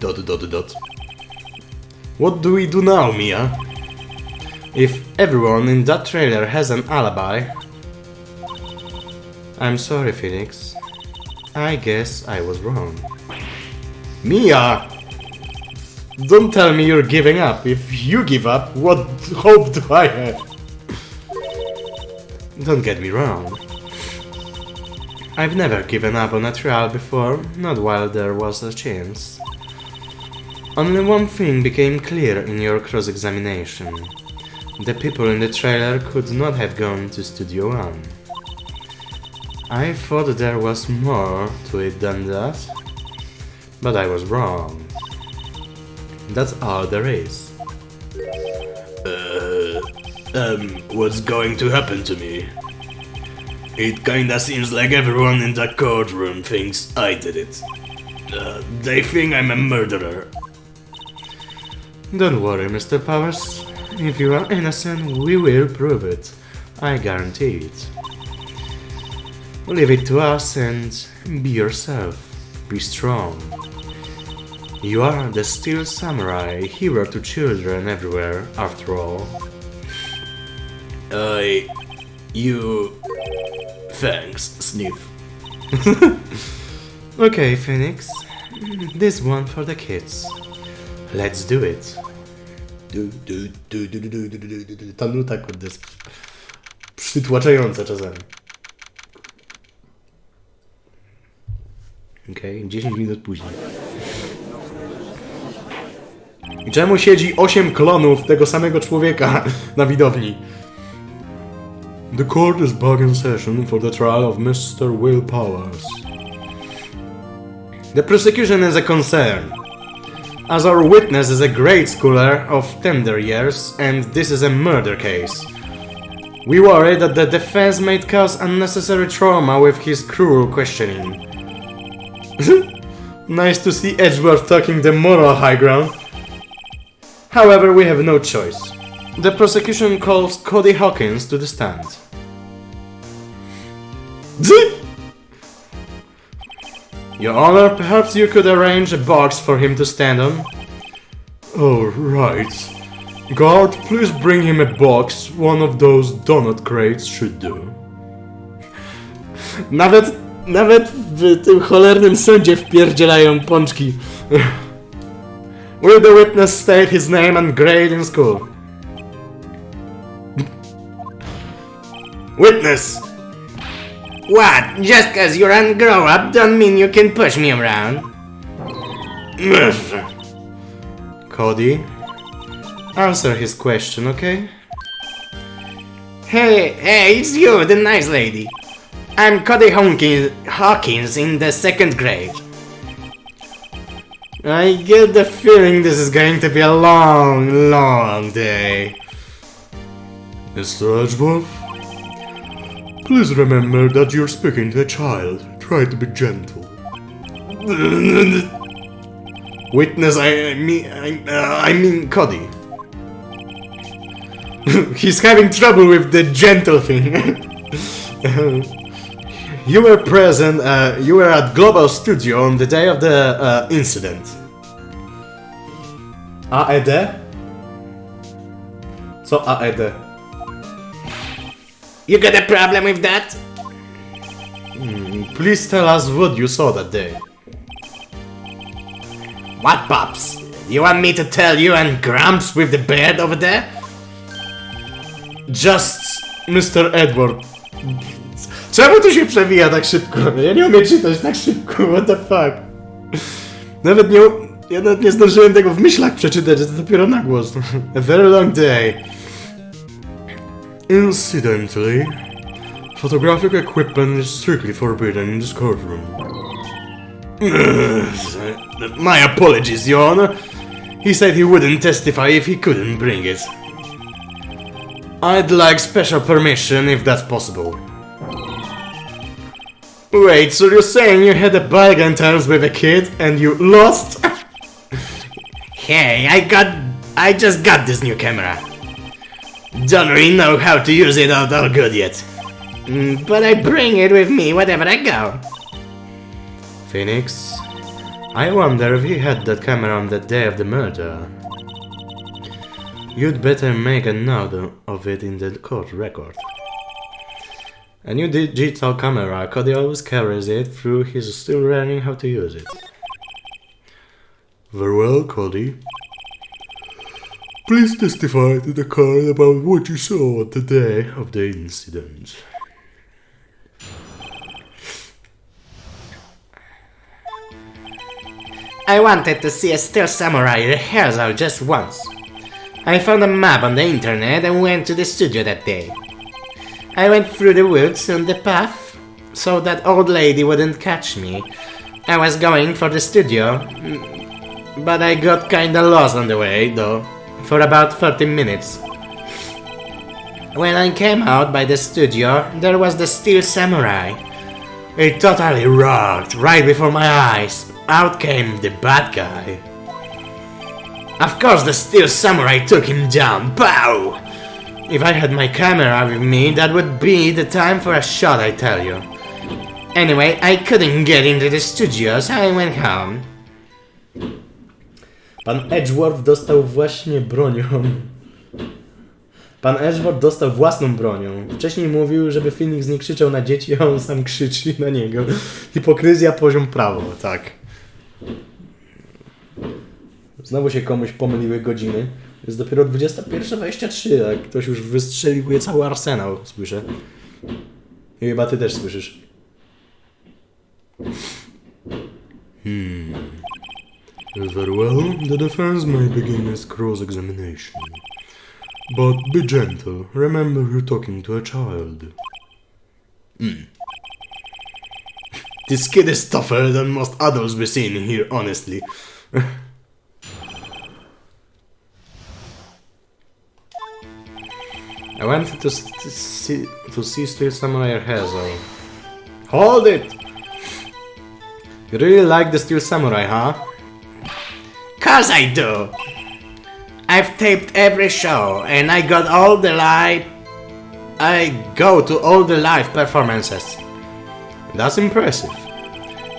... What do we do now, Mia? If everyone in that trailer has an alibi... I'm sorry, Phoenix. I guess I was wrong. Mia! Don't tell me you're giving up. If you give up, what hope do I have? Don't get me wrong. I've never given up on a trial before, not while there was a chance. Only one thing became clear in your cross-examination. The people in the trailer could not have gone to Studio One. I thought there was more to it than that, but I was wrong. That's all there is. What's going to happen to me? It kinda seems like everyone in the courtroom thinks I did it. They think I'm a murderer. Don't worry, Mr. Powers. If you are innocent, we will prove it. I guarantee it. Leave it to us and be yourself. Be strong. You are the Steel Samurai, hero to children everywhere, after all. Thanks, Sniff. Okay, Phoenix. This one for the kids. Let's do it. Ta nuta, kurde, jest przytłaczająca czasami. Okej, 10 minut później. I czemu siedzi 8 klonów tego samego człowieka na widowni? The court is back in session for the trial of Mr. Will Powers. The prosecution is a concern, as our witness is a grade schooler of tender years and this is a murder case. We worry that the defense might cause unnecessary trauma with his cruel questioning. Nice to see Edgeworth taking the moral high ground. However, we have no choice. The prosecution calls Cody Hawkins to the stand. Your Honor, perhaps you could arrange a box for him to stand on? Oh, right. Guard, please bring him a box. One of those donut crates should do. Nawet w tym cholernym sądzie wpierdzielają pączki. Will the witness state his name and grade in school? Witness! What? Just cause you're a grown-up don't mean you can push me around. Cody, answer his question, okay? Hey, it's you, the nice lady. I'm Cody Hawkins in the 2nd grade. I get the feeling this is going to be a long, long day. Mr. Edgeworth? Please remember that you're speaking to a child. Try to be gentle. Witness, I mean Cody. He's having trouble with the gentle thing. You were present, you were at Global Studio on the day of the incident. AED? Co AED? You got a problem with that? Please tell us what you saw that day. What, Pops? You want me to tell you and Gramps with the beard over there? Just Mr. Edward. Czemu to się przewija tak szybko? Ja nie umiem czytać tak szybko, what the fuck? Ja nawet nie zdążyłem tego w myślach przeczytać, to dopiero na głos. A very long day. Incidentally, photographic equipment is strictly forbidden in this courtroom. My apologies, Your Honor. He said he wouldn't testify if he couldn't bring it. I'd like special permission if that's possible. Wait, so you're saying you had a bargain terms with a kid and you lost? Hey, I just got this new camera. Don't really know how to use it all good yet. But I bring it with me wherever I go. Phoenix, I wonder if he had that camera on the day of the murder. You'd better make a note of it in the court record. A new digital camera, Cody always carries it through, he's still learning how to use it. Very well, Cody. Please testify to the court about what you saw on the day of the incident. I wanted to see a still samurai rehearsal just once. I found a map on the internet and went to the studio that day. I went through the woods on the path so that old lady wouldn't catch me. I was going for the studio, but I got kinda lost on the way though, for about 30 minutes. When I came out by the studio, there was the steel samurai. It totally rocked right before my eyes. Out came the bad guy. Of course the steel samurai took him down. Pow! If I had my camera with me, that would be the time for a shot, I tell you. Anyway, I couldn't get into the studio, so I went home. Pan Edgeworth dostał właśnie bronią. Pan Edgeworth dostał własną bronią. Wcześniej mówił, żeby Phoenix nie krzyczał na dzieci, a on sam krzyczy na niego. Hipokryzja poziom prawo, tak. Znowu się komuś pomyliły godziny. Jest dopiero 21:23, a ktoś już wystrzeliwuje cały arsenał, słyszę. I chyba ty też słyszysz. Very well, the defense may begin its cross-examination. But be gentle, remember you're talking to a child. This kid is tougher than most adults we've seen here, honestly. I went to see Steel Samurai rehearsal. Hold it! You really like the Steel Samurai, huh? Course I do! I've taped every show and I go to all the live performances. That's impressive.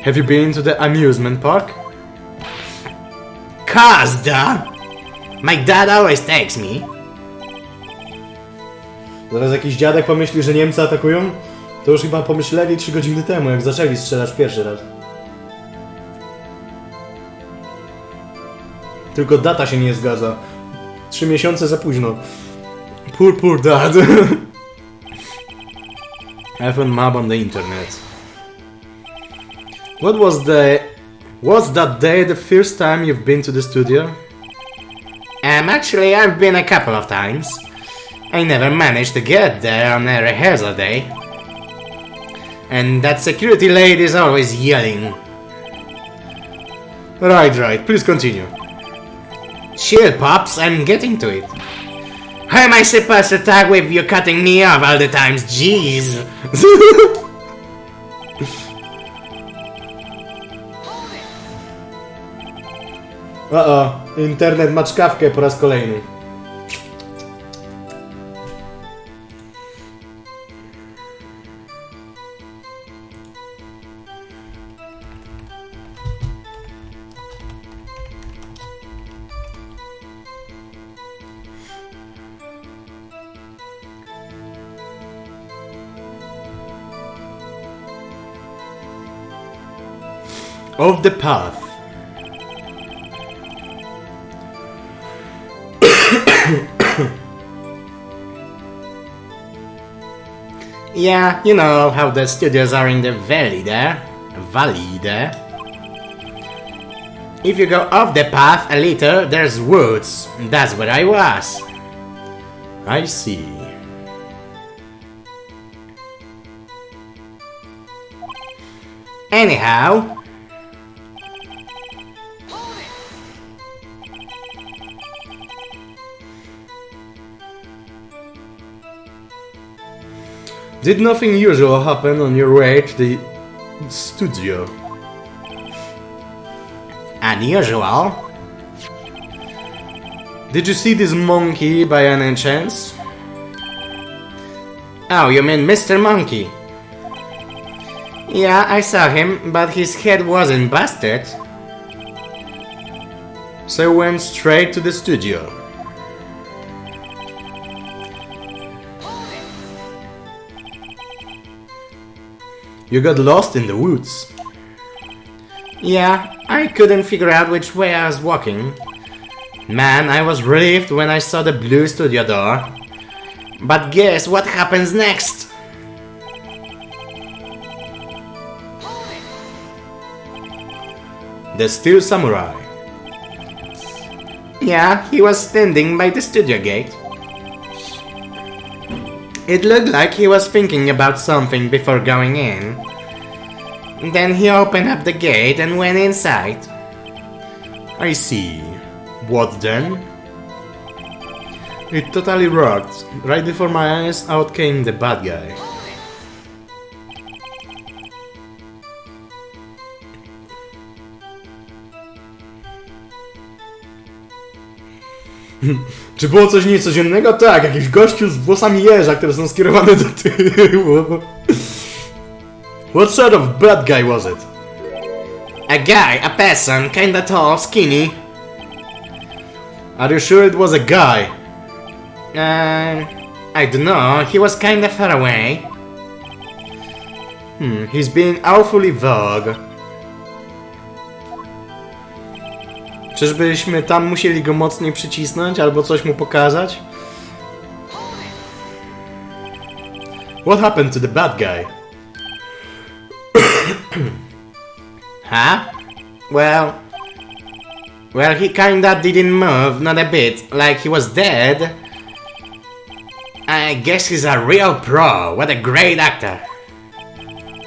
Have you been to the amusement park? Course, duh! My dad always takes me. Zaraz jakiś dziadek pomyśli, że Niemcy atakują? To już chyba pomyśleli 3 godziny temu, jak zaczęli strzelać pierwszy raz. Tylko data się nie zgadza. 3 miesiące za późno. Poor dad. I found map on the internet. Was that day the first time you've been to the studio? Actually, I've been a couple of times. I never managed to get there on a rehearsal day. And that security lady is always yelling. Right, please continue. Chill, Pops, I'm getting to it. How am I supposed to talk with you cutting me off all the times? Jeez. Internet ma czkawkę po raz kolejny. Off the path. Yeah, you know how the studios are in the valley there. If you go off the path a little, there's woods. That's where I was. I see. Anyhow, did nothing usual happen on your way to the studio? unusual. Did you see this monkey by any chance? Oh, you mean Mr. Monkey? Yeah, I saw him, but his head wasn't busted. So I went straight to the studio. You got lost in the woods. Yeah, I couldn't figure out which way I was walking. Man, I was relieved when I saw the blue studio door. But guess what happens next? The Steel Samurai. Yeah, he was standing by the studio gate. It looked like he was thinking about something before going in. Then he opened up the gate and went inside. I see. What then? It totally rocked. Right before my eyes, out came the bad guy. Czy było coś niecodziennego? Tak, jakiś gościu z włosami jeża, które są skierowane do tyłu. What sort of bad guy was it? A guy, a person, kinda tall, skinny. Are you sure it was a guy? I don't know, he was kinda far away. He's being awfully vague. Czyżbyśmy tam musieli go mocniej przycisnąć albo coś mu pokazać? What happened to the bad guy? Huh? Well, he kinda didn't move, not a bit, like he was dead. I guess he's a real pro, what a great actor.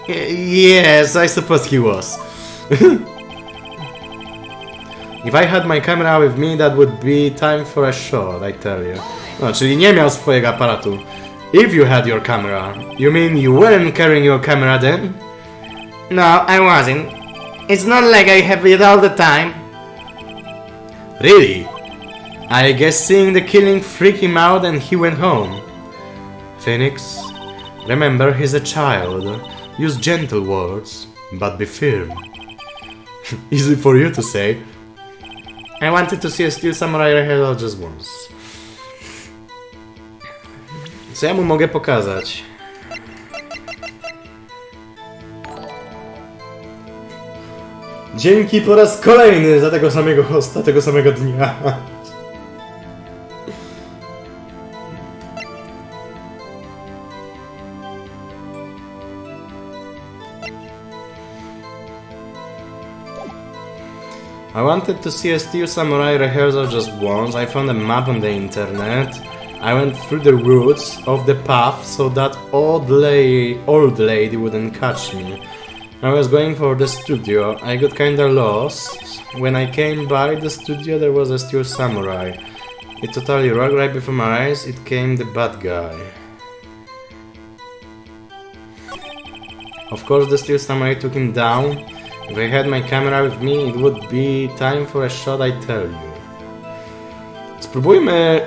Yes, I suppose he was. If I had my camera with me, that would be time for a shot, I tell you. No, czyli nie miał swojego aparatu. If you had your camera, you mean you weren't carrying your camera then? No, I wasn't. It's not like I have it all the time. Really? I guess seeing the killing freaked him out and he went home. Phoenix, remember he's a child. Use gentle words, but be firm. Easy for you to say. I wanted to see a Steel Samurai rehearsal just once. Co ja mu mogę pokazać? Dzięki po raz kolejny za tego samego hosta, tego samego dnia. I wanted to see a Steel Samurai rehearsal just once. I found a map on the internet. I went through the roots of the path so that old lady wouldn't catch me. I was going for the studio. I got kinda lost. When I came by the studio there was a Steel Samurai. It totally rocked. Right before my eyes it came the bad guy. Of course the Steel Samurai took him down. If I had my camera with me, it would be time for a shot, I tell you. Spróbujmy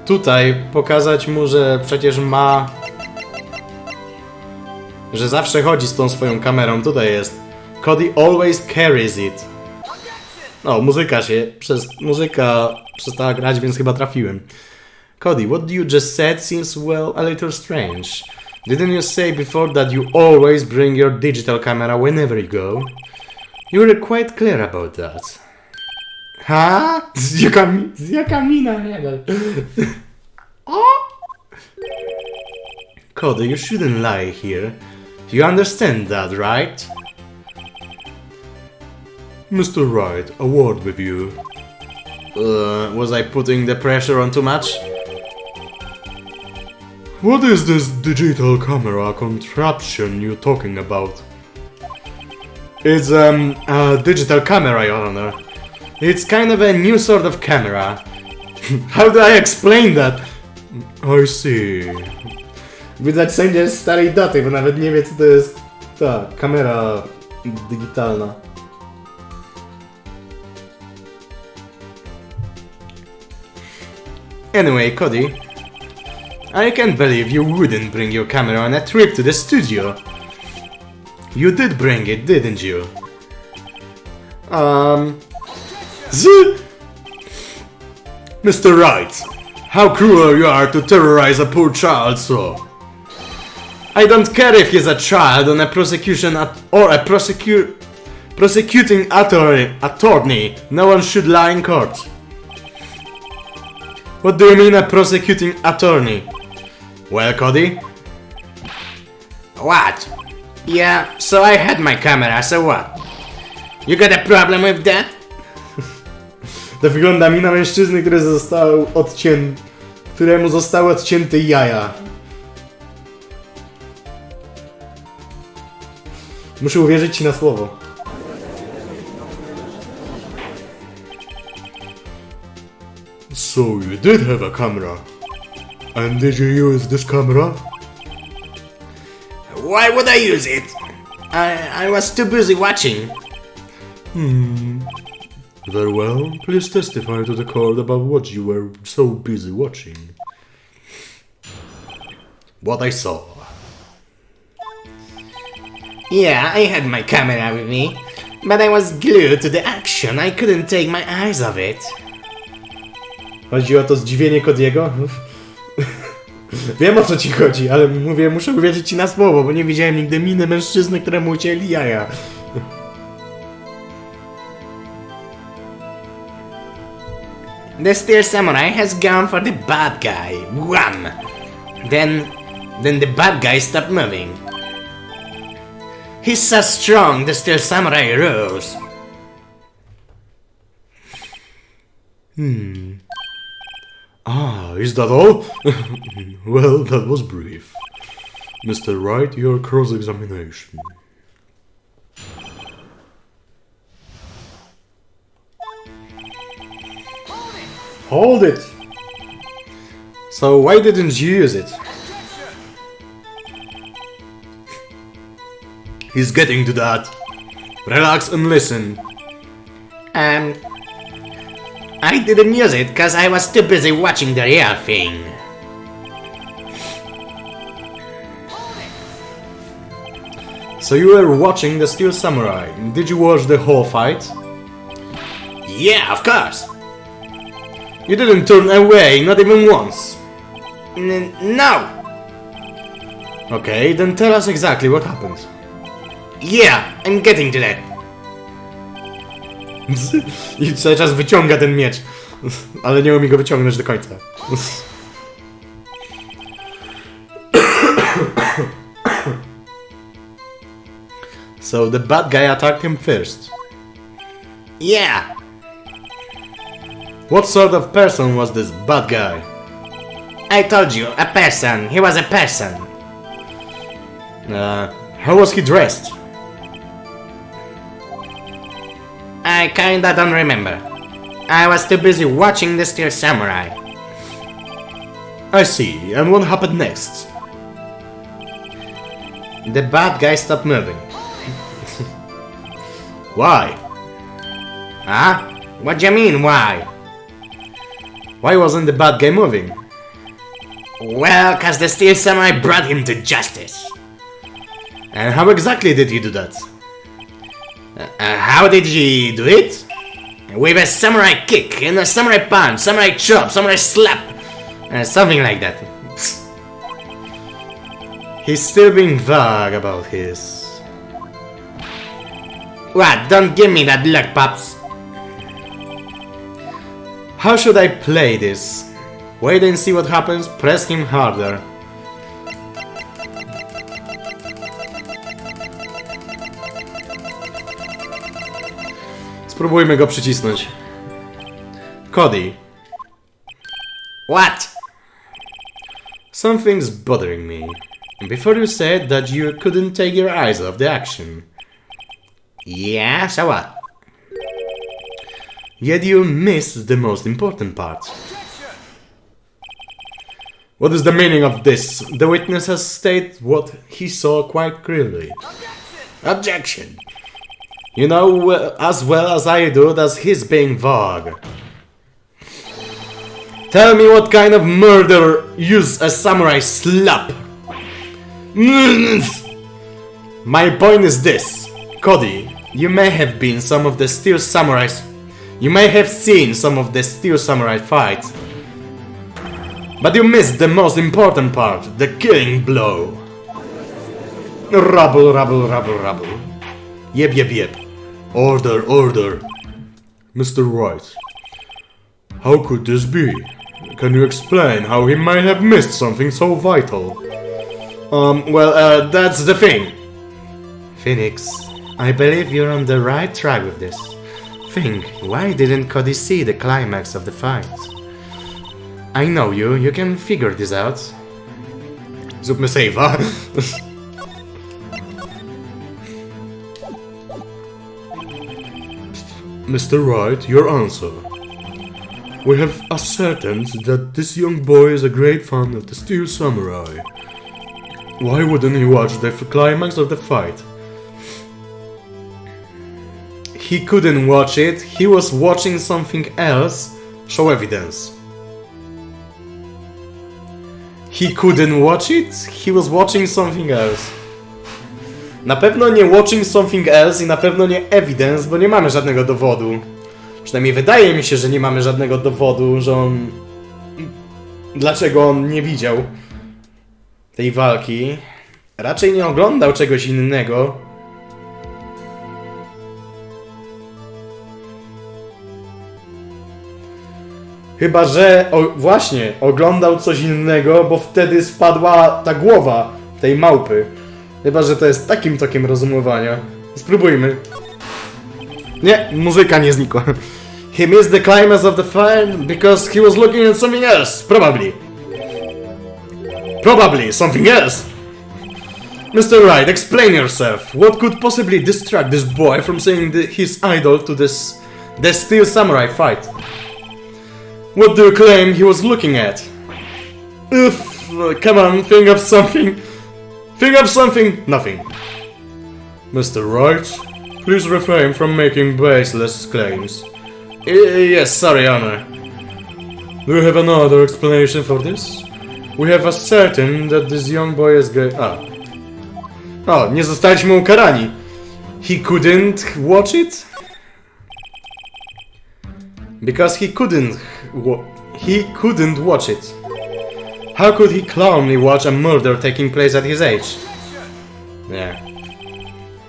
tutaj pokazać mu, że przecież ma... że zawsze chodzi z tą swoją kamerą. Tutaj jest. Cody always carries it. O, muzyka przestała grać, więc chyba trafiłem. Cody, what you just said seems, well, a little strange. Didn't you say before that you always bring your digital camera whenever you go? You were quite clear about that. Ha? Jaka mina? O! Cody, you shouldn't lie here. You understand that, right? Mr. Wright, a word with you. Was I putting the pressure on too much? What is this digital camera contraption you're talking about? It's a digital camera, Your Honor. It's kind of a new sort of camera. How do I explain that? I see. Widać sędzia z starej daty, bo nawet nie wie co to jest ta kamera digitalna. Anyway, Cody, I can't believe you wouldn't bring your camera on a trip to the studio. You did bring it, didn't you? Mr. Wright, how cruel you are to terrorize a poor child so. I don't care if he's a child on a prosecution or a prosecuting attorney. No one should lie in court. What do you mean a prosecuting attorney? Well, Cody? What? Yeah, so I had my camera, so what? You got a problem with that? To wygląda mi na mężczyzny, któremu zostały odcięte jaja. Muszę uwierzyć ci na słowo. So you did have a camera. And did you use this camera? Why would I use it? I was too busy watching. Very well. Please testify to the court about what you were so busy watching. What I saw. Yeah, I had my camera with me, but I was glued to the action. I couldn't take my eyes off it. Chodzi o to zdziwienie Codyego? Wiem, o co ci chodzi, ale mówię, muszę uwierzyć ci na słowo, bo nie widziałem nigdy miny mężczyzny, któremu ucięli jaja. The steel samurai has gone for the bad guy. Wham! Then the bad guy stopped moving. He's so strong, the steel samurai rose. Ah, is that all? Well, that was brief. Mr. Wright, your cross-examination. Hold it! So why didn't you use it? He's getting to that. Relax and listen. I didn't use it because I was too busy watching the real thing. So you were watching the Steel Samurai. Did you watch the whole fight? Yeah, of course. You didn't turn away, not even once. No. Okay, then tell us exactly what happened. Yeah, I'm getting to that. I cały czas wyciąga ten miecz, ale nie umie go wyciągnąć do końca. So the bad guy attacked him first. Yeah. What sort of person was this bad guy? I told you, a person. He was a person. How was he dressed? I kinda don't remember. I was too busy watching the Steel Samurai. I see, and what happened next? The bad guy stopped moving. Why? Huh? What do you mean, why? Why wasn't the bad guy moving? Well, cause the Steel Samurai brought him to justice. And how exactly did he do that? How did he do it? With a samurai kick, and a samurai punch, samurai chop, samurai slap, something like that. He's still being vague about his... What? Don't give me that look, Pops. How should I play this? Wait and see what happens, press him harder. Spróbujmy go przycisnąć. Cody. What? Something's bothering me. Before you said that you couldn't take your eyes off the action. Yeah, so what? Yet you missed the most important part. What is the meaning of this? The witness has stated what he saw quite clearly. Objection. You know as well as I do that he's being vague. Tell me what kind of murderer used a samurai slap? My point is this. Cody, you may have been some of the Steel Samurais. You may have seen some of the Steel Samurai fights, But you missed the most important part, the killing blow. Rubble, rubble, rubble, rubble. Yep, yep, yep. Order, order. Mr. Wright. How could this be? Can you explain how he might have missed something so vital? That's the thing. Phoenix, I believe you're on the right track with this. Think, why didn't Cody see the climax of the fight? I know you can figure this out. Zróbmy save'a. Mr. Wright, your answer. We have ascertained that this young boy is a great fan of the Steel Samurai. Why wouldn't he watch the climax of the fight? He couldn't watch it, he was watching something else. Show evidence. He couldn't watch it, he was watching something else. Na pewno nie watching something else i na pewno nie evidence, bo nie mamy żadnego dowodu. Przynajmniej wydaje mi się, że nie mamy żadnego dowodu, że on... Dlaczego on nie widział tej walki. Raczej nie oglądał czegoś innego. Chyba że... właśnie, oglądał coś innego, bo wtedy spadła ta głowa tej małpy. Chyba że to jest takim tokiem rozumowania. Spróbujmy. Nie, muzyka nie znikła. He missed the climax of the fight because he was looking at something else. Probably. Probably something else. Mr. Wright, explain yourself. What could possibly distract this boy from seeing his idol to the Steel Samurai fight? What do you claim he was looking at? Come on, think of something. Think of something. Nothing. Mr. Wright, please refrain from making baseless claims. Yes, sorry, Honor. Do you have another explanation for this? We have ascertained that this young boy is gay. O, nie zostaliśmy ukarani. He couldn't watch it? Because he couldn't watch it. How could he calmly watch a murder taking place at his age? Yeah.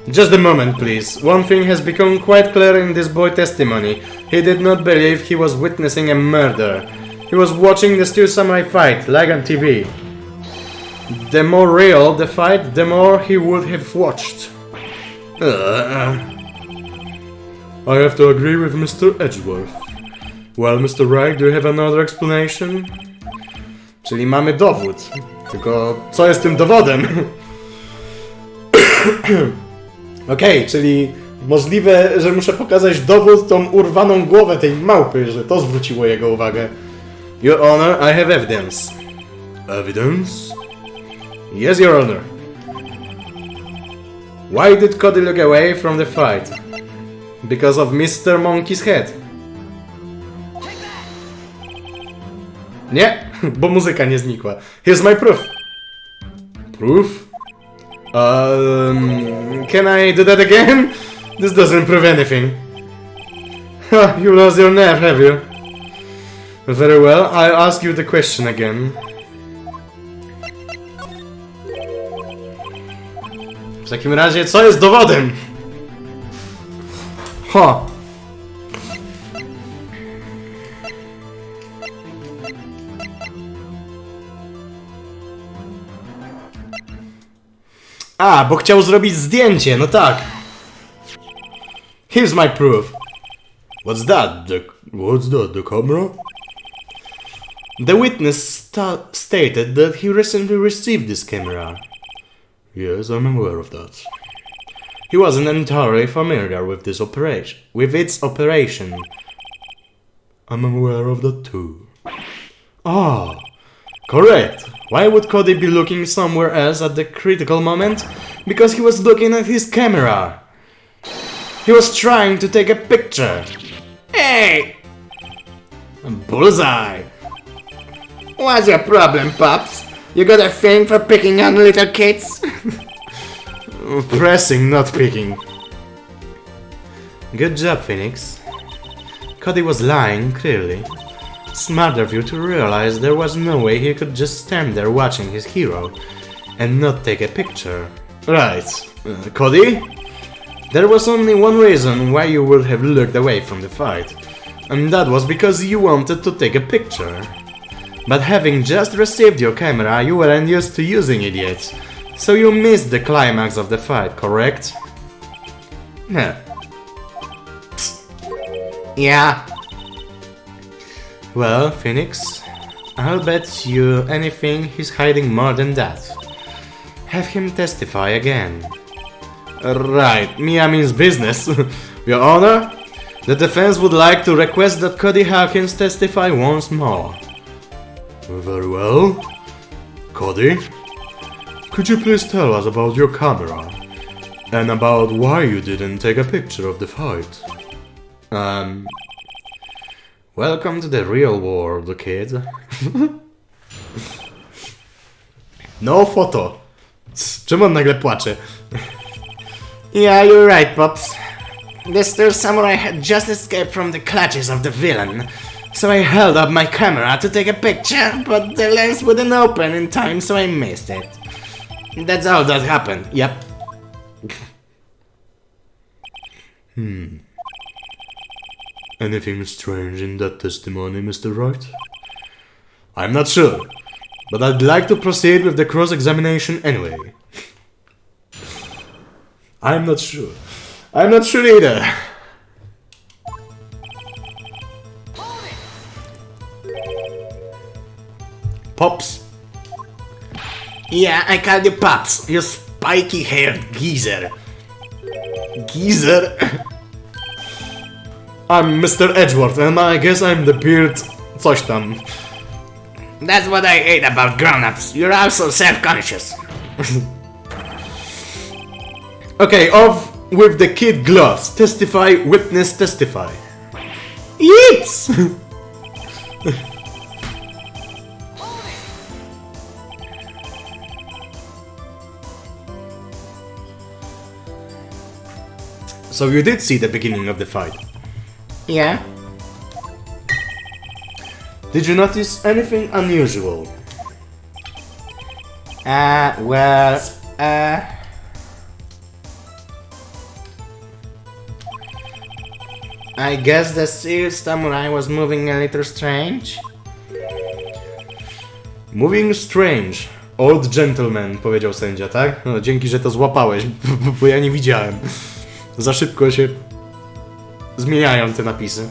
Just a moment, please. One thing has become quite clear in this boy's testimony. He did not believe he was witnessing a murder. He was watching the Steel Samurai fight, like on TV. The more real the fight, the more he would have watched. I have to agree with Mr. Edgeworth. Well, Mr. Wright, do you have another explanation? Czyli mamy dowód. Tylko co jest tym dowodem? Okej, czyli możliwe, że muszę pokazać dowód, tą urwaną głowę tej małpy, że to zwróciło jego uwagę. Your Honor, I have evidence. Evidence? Yes, Your Honor. Why did Cody look away from the fight? Because of Mr. Monkey's head. Nie, bo muzyka nie znikła. Here's my proof. Proof? Can I do that again? This doesn't prove anything. You lost your nerve, have you? Very well, I'll ask you the question again. W takim razie, co jest dowodem? Bo chciał zrobić zdjęcie, no tak. Here's my proof. What's that? The camera? The witness stated that he recently received this camera. Yes, I'm aware of that. He wasn't entirely familiar with its operation. I'm aware of that too. Correct. Why would Cody be looking somewhere else at the critical moment? Because he was looking at his camera. He was trying to take a picture. Hey! Bullseye! What's your problem, Pops? You got a thing for picking on little kids? Pressing, not picking. Good job, Phoenix. Cody was lying, clearly. Smart of you to realize there was no way he could just stand there watching his hero and not take a picture. Right, Cody? There was only one reason why you would have looked away from the fight, and that was because you wanted to take a picture. But having just received your camera, you weren't used to using it yet, so you missed the climax of the fight, correct? No. Yeah. Well, Phoenix, I'll bet you anything he's hiding more than that. Have him testify again. Right, Mia means business. Your Honor, the defense would like to request that Cody Hawkins testify once more. Very well. Cody, could you please tell us about your camera? And about why you didn't take a picture of the fight? Welcome to the real world, kid. No photo. Czemu on nagle płacze? Yeah, you're right, Pops. The third samurai had just escaped from the clutches of the villain, so I held up my camera to take a picture, but the lens wouldn't open in time, so I missed it. That's all that happened, yep. Anything strange in that testimony, Mr. Wright? I'm not sure, but I'd like to proceed with the cross-examination anyway. I'm not sure. I'm not sure either. Pops? Yeah, I called you Pops, you spiky-haired geezer. Geezer? I'm Mr. Edgeworth, and I guess I'm the beard coś tam. That's what I hate about grown-ups, you're also self-conscious. Okay, off with the kid gloves. Testify, witness, testify. Yips! So you did see the beginning of the fight. Yeah? Did you notice anything unusual? I guess the serious samurai was moving a little strange. Moving strange. Old gentleman, powiedział sędzia, tak? No, dzięki, że to złapałeś, bo ja nie widziałem. Za szybko się zmieniają te napisy.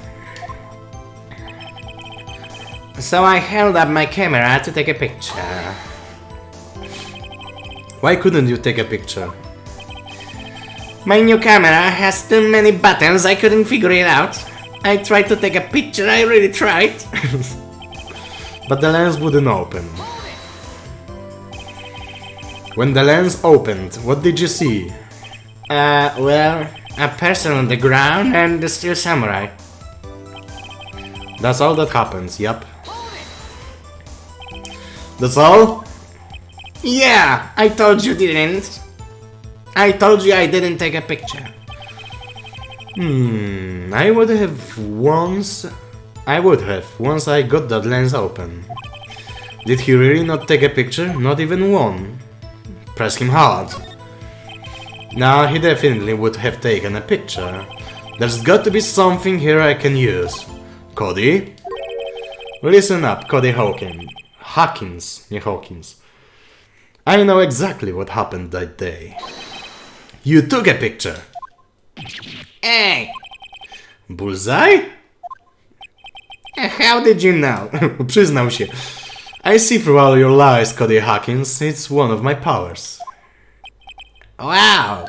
So I held up my camera to take a picture. Why couldn't you take a picture? My new camera has too many buttons, I couldn't figure it out. I tried to take a picture, I really tried. But the lens wouldn't open. When the lens opened, what did you see? Well, a person on the ground and the steel samurai. That's all that happens, yep. That's all? Yeah, I told you didn't. I told you I didn't take a picture. I would have once I got that lens open. Did he really not take a picture? Not even one. Press him hard. No, he definitely would have taken a picture. There's got to be something here I can use. Cody? Listen up, Cody Hawkins, nie Hawkins. I know exactly what happened that day. You took a picture. Hey! Bullseye? How did you know? Przyznał się. I see through all your lies, Cody Hawkins. It's one of my powers. Wow!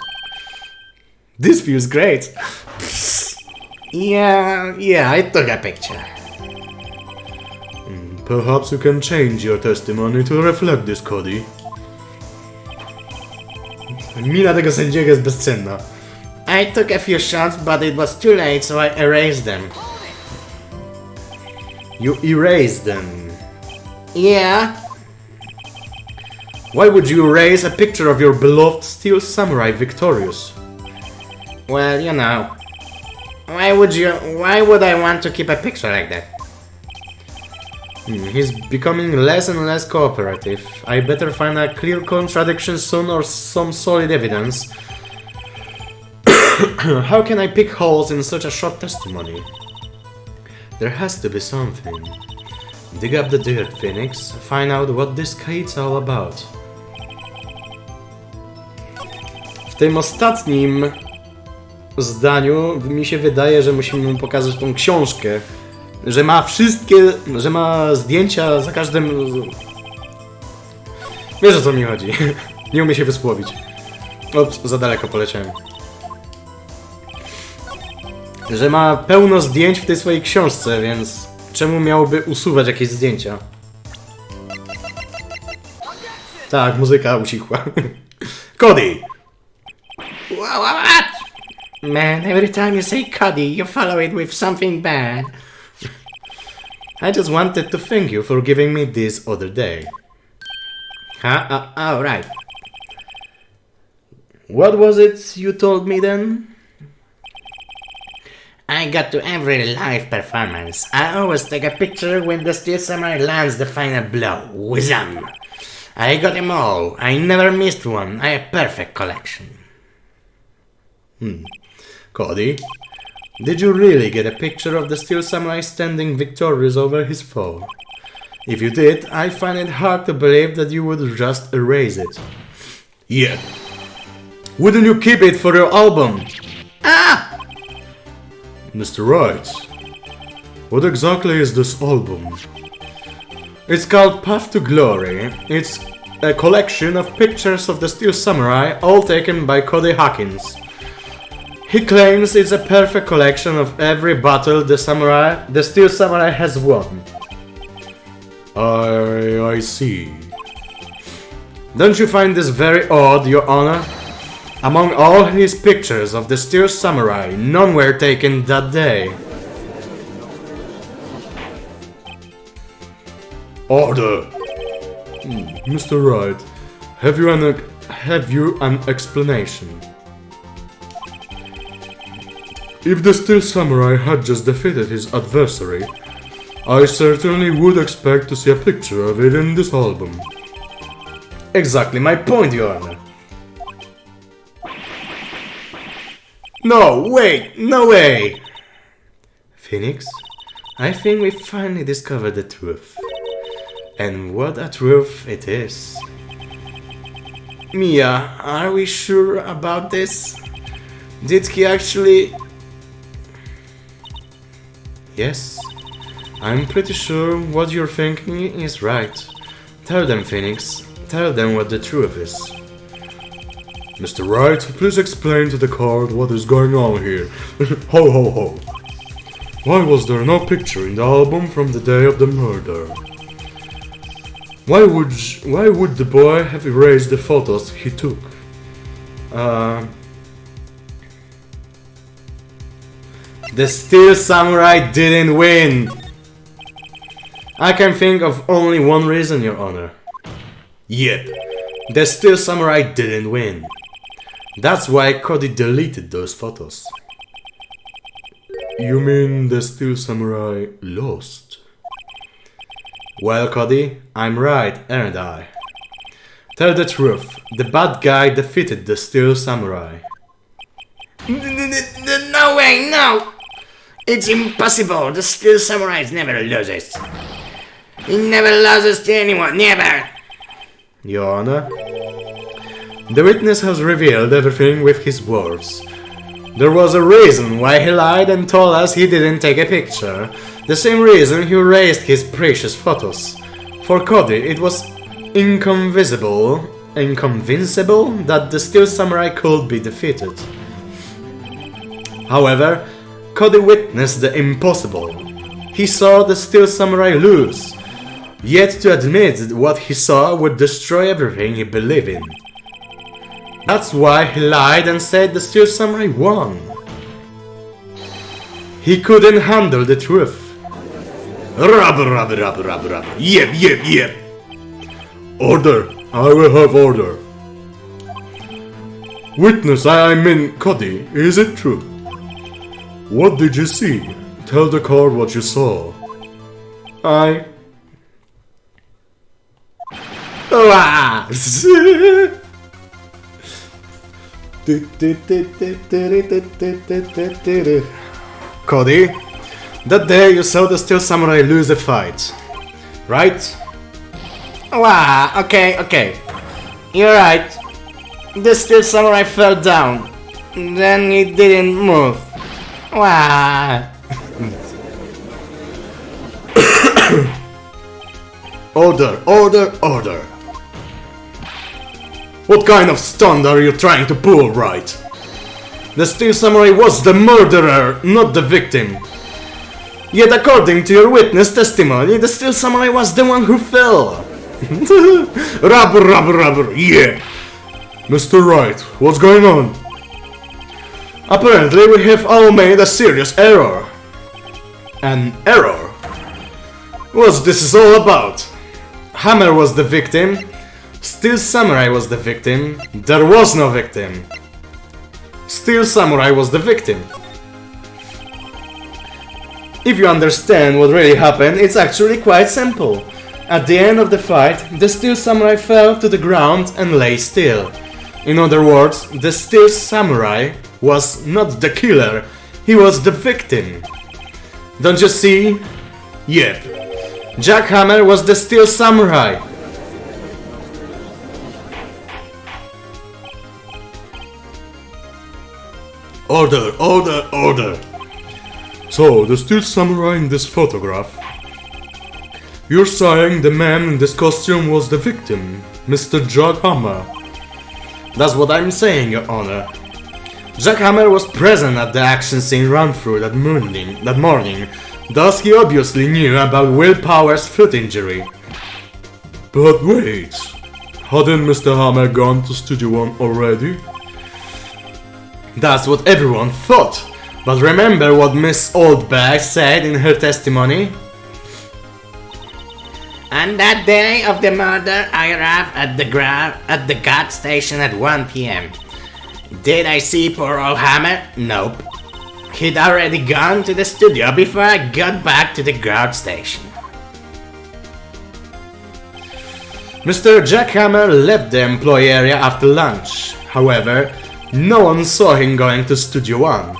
This feels great. Yeah, I took a picture. Perhaps you can change your testimony to reflect this, Cody. Mina tego sędziego jest bezcenna. I took a few shots, but it was too late, so I erased them. You erased them. Yeah? Why would you erase a picture of your beloved steel samurai victorious? Well, you know. Why would I want to keep a picture like that? He's becoming less and less cooperative. I better find a clear contradiction soon or some solid evidence. How can I pick holes in such a short testimony? There has to be something. Dig up the dirt, Phoenix. Find out what this kite's all about. W tym ostatnim zdaniu mi się wydaje, że musimy mu pokazać tą książkę. Że ma wszystkie... że ma zdjęcia za każdym... Wiesz, o co mi chodzi. Nie umie się wysłowić. Ops, za daleko poleciałem. Że ma pełno zdjęć w tej swojej książce, więc czemu miałby usuwać jakieś zdjęcia? Tak, muzyka ucichła. Cody! What? Man, every time you say Cody, you follow it with something bad. I just wanted to thank you for giving me this other day. Huh? Oh, right. What was it you told me then? I got to every live performance. I always take a picture when the steel samurai lands the final blow. Whizam! I got them all. I never missed one. I have a perfect collection. Cody, did you really get a picture of the steel samurai standing victorious over his foe? If you did, I find it hard to believe that you would just erase it. Yeah. Wouldn't you keep it for your album? Ah! Mr. Wright, what exactly is this album? It's called Path to Glory. It's a collection of pictures of the Steel Samurai, all taken by Cody Hawkins. He claims it's a perfect collection of every battle the Steel Samurai has won. I see. Don't you find this very odd, Your Honor? Among all his pictures of the Steel Samurai, none were taken that day. Order! Mr. Wright, have you an explanation? If the Steel Samurai had just defeated his adversary, I certainly would expect to see a picture of it in this album. Exactly my point, Your Honor. No, wait, no way! Phoenix, I think we finally discovered the truth. And what a truth it is. Mia, are we sure about this? Did he actually... Yes, I'm pretty sure what you're thinking is right. Tell them, Phoenix. Tell them what the truth is. Mr. Wright, please explain to the court what is going on here. Ho ho ho. Why was there no picture in the album from the day of the murder? Why would the boy have erased the photos he took? The Steel Samurai didn't win! I can think of only one reason, Your Honor. Yep, the Steel Samurai didn't win. That's why Cody deleted those photos. You mean the Steel Samurai lost? Well, Cody, I'm right, aren't I? Tell the truth, the bad guy defeated the Steel Samurai. No way, no! It's impossible, the Steel Samurai never loses. He never loses to anyone, never! Your Honor, the witness has revealed everything with his words. There was a reason why he lied and told us he didn't take a picture. The same reason he erased his precious photos. For Cody, it was inconvincible that the Steel Samurai could be defeated. However, Cody witnessed the impossible. He saw the Steel Samurai lose. Yet to admit what he saw would destroy everything he believed in. That's why he lied and said the Steel Samurai won. He couldn't handle the truth. Rub. Yep. Order. I will have order. Witness, I mean Cody, is it true? What did you see? Tell the court what you saw. Wow. Cody, that day you saw the Steel Samurai lose a fight, right? Wow, okay. You're right. The Steel Samurai fell down. Then he didn't move. Wow. Order. What kind of stunt are you trying to pull, Wright? The Steel Samurai was the murderer, not the victim. Yet according to your witness testimony, the Steel Samurai was the one who fell. Rubber, yeah. Mr. Wright, what's going on? Apparently we have all made a serious error. An error? What's this all about? Hammer was the victim. Steel Samurai was the victim. There was no victim. Steel Samurai was the victim. If you understand what really happened, it's actually quite simple. At the end of the fight, the Steel Samurai fell to the ground and lay still. In other words, the Steel Samurai was not the killer, he was the victim. Don't you see? Yep. Jack Hammer was the Steel Samurai. Order. So, the Steel Samurai in this photograph. You're saying the man in this costume was the victim, Mr. Jack Hammer. That's what I'm saying, Your Honor. Jack Hammer was present at the action scene run-through that morning, thus he obviously knew about Will Power's foot injury. But wait, hadn't Mr. Hammer gone to Studio One already? That's what everyone thought, but remember what Miss Oldbag said in her testimony? On that day of the murder, I arrived at the gas station at 1 p.m. Did I see poor old Hammer? Nope. He'd already gone to the studio before I got back to the guard station. Mr. Jack Hammer left the employee area after lunch. However, no one saw him going to Studio One.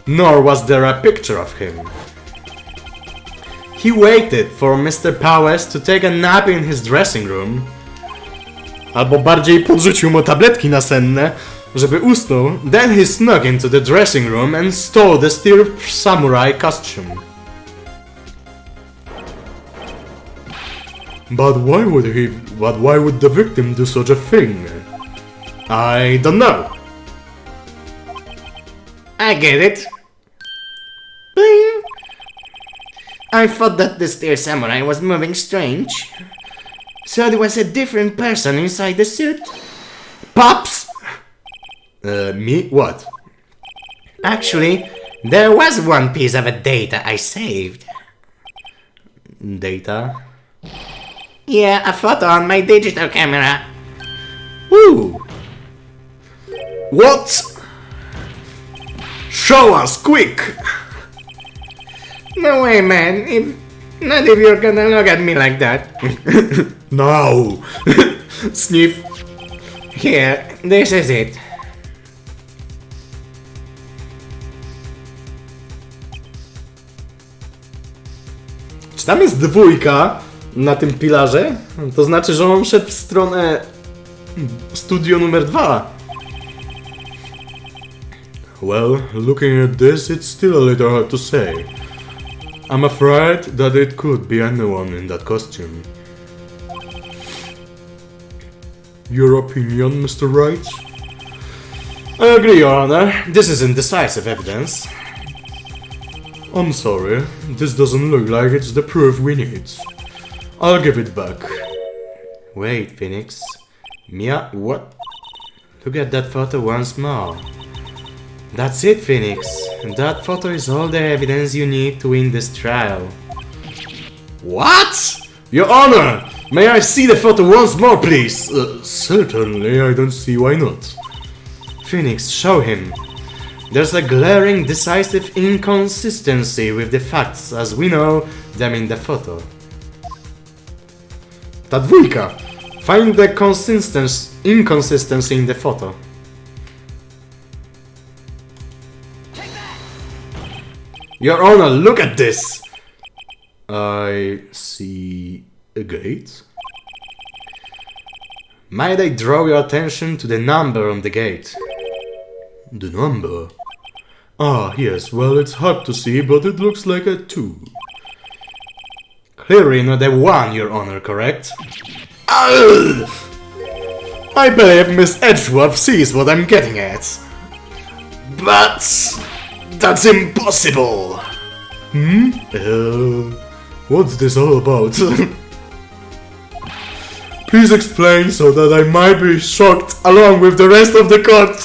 Nor was there a picture of him. He waited for Mr. Powers to take a nap in his dressing room. Albo bardziej podrzucił mu tabletki nasenne, żeby usnął. Then he snuck into the dressing room and stole the Steel Samurai costume. But why would the victim do such a thing? I don't know. I get it. Bing! I thought that the Steel Samurai was moving strange. So there was a different person inside the suit. Pops! Me? What? Actually, there was one piece of data I saved. Data? Yeah, a photo on my digital camera. Woo! What? Show us, quick! No way, man. Not if you're gonna look at me like that. No! Sniff. Here, this is it. Czy tam jest dwójka na tym pilarze? To znaczy, że on szedł w stronę studio numer 2. Well, looking at this, it's still a little hard to say. I'm afraid that it could be anyone in that costume. Your opinion, Mr. Wright? I agree, Your Honor. This isn't decisive evidence. I'm sorry, this doesn't look like it's the proof we need. I'll give it back. Wait, Phoenix. Mia, what? Look at that photo once more. That's it, Phoenix. That photo is all the evidence you need to win this trial. What? Your Honor! May I see the photo once more, please? Certainly, I don't see why not. Phoenix, show him. There's a glaring, decisive inconsistency with the facts as we know them in the photo. Ta dwójka! Find the inconsistency in the photo. Your Honor, look at this! I see a gate. Might I draw your attention to the number on the gate? The number? Ah, yes, well, it's hard to see, but it looks like a 2. Clearly not a 1, Your Honor, correct? Ugh! I believe Miss Edgeworth sees what I'm getting at. But that's impossible! What's this all about? Please explain so that I might be shocked along with the rest of the court.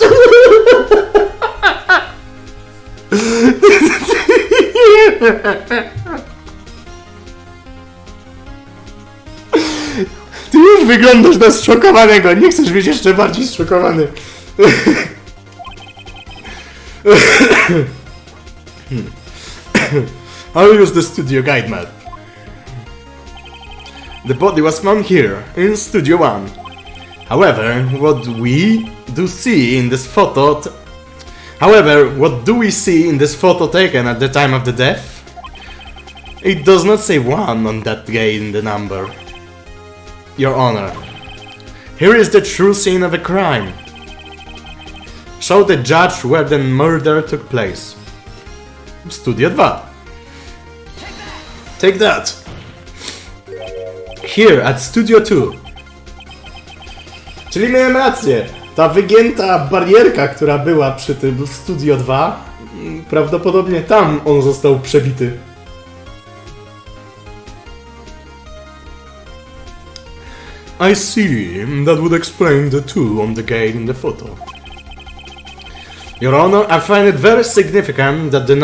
Ty już wyglądasz na zszokowanego, nie chcesz być jeszcze bardziej zszokowany. I'll use the studio guide map. The body was found here, in Studio 1. However, what do we see in this photo taken at the time of the death? It does not say 1 on that gate in the number. Your Honor, here is the true scene of a crime. Show the judge where the murder took place. Studio 2. Take that! Here at Studio 2. Czyli miałem rację. Ta wygięta barierka, która była przy tym Studio 2, prawdopodobnie tam on został przebity. I see. That would explain the 2 on the gate in the photo. Your Honor, I find it very significant that the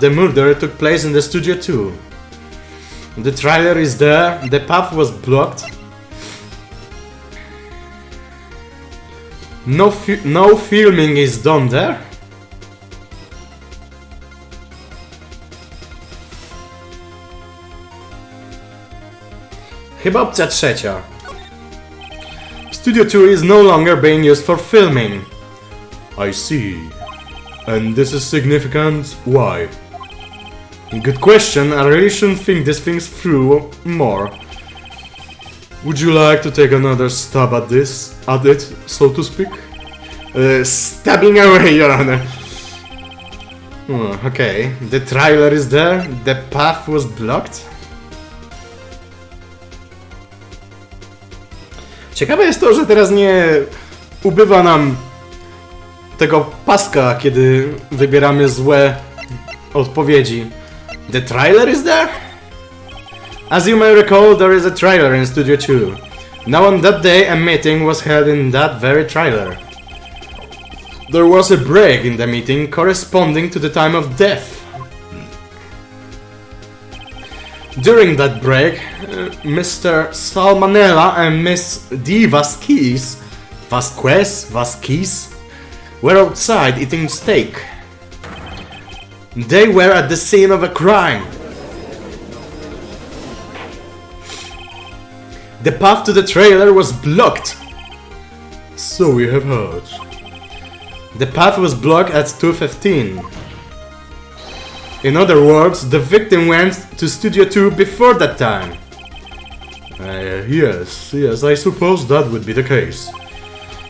murder took place in the Studio 2. The trailer is there, the path was blocked. No filming is done there. Chyba opcja trzecia. Studio 2 is no longer being used for filming. I see. And this is significant? Why? Good question. I really shouldn't think these things through more. Would you like to take another stab at it, so to speak? Stabbing away, Your Honor. Okay. The trailer is there. The path was blocked. Ciekawe jest to, że teraz nie ubywa nam tego paska, kiedy wybieramy złe odpowiedzi. The trailer is there? As you may recall, there is a trailer in Studio 2. Now on that day, a meeting was held in that very trailer. There was a break in the meeting corresponding to the time of death. During that break, Mr. Salmonella and Miss D. Vasquez were outside eating steak. They were at the scene of a crime. The path to the trailer was blocked. So we have heard. The path was blocked at 2:15. In other words, the victim went to Studio 2 before that time. Yes, I suppose that would be the case.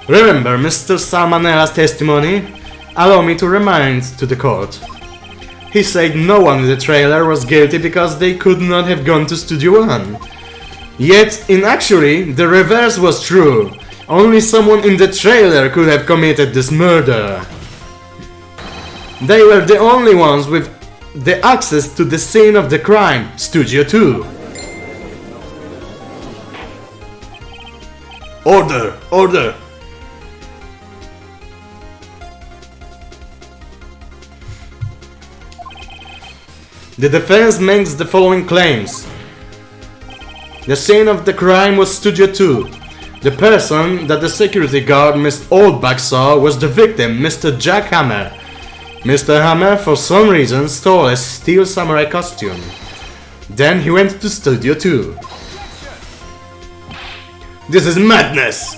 Remember Mr. Salmonella's testimony? Allow me to remind to the court. He said no one in the trailer was guilty because they could not have gone to Studio 1. Yet, actually, the reverse was true. Only someone in the trailer could have committed this murder. They were the only ones with the access to the scene of the crime, Studio 2. Order! Order! The defense makes the following claims. The scene of the crime was Studio 2. The person that the security guard Miss Oldback saw was the victim, Mr. Jack Hammer. Mr. Hammer, for some reason, stole a steel samurai costume. Then he went to Studio 2. This is madness!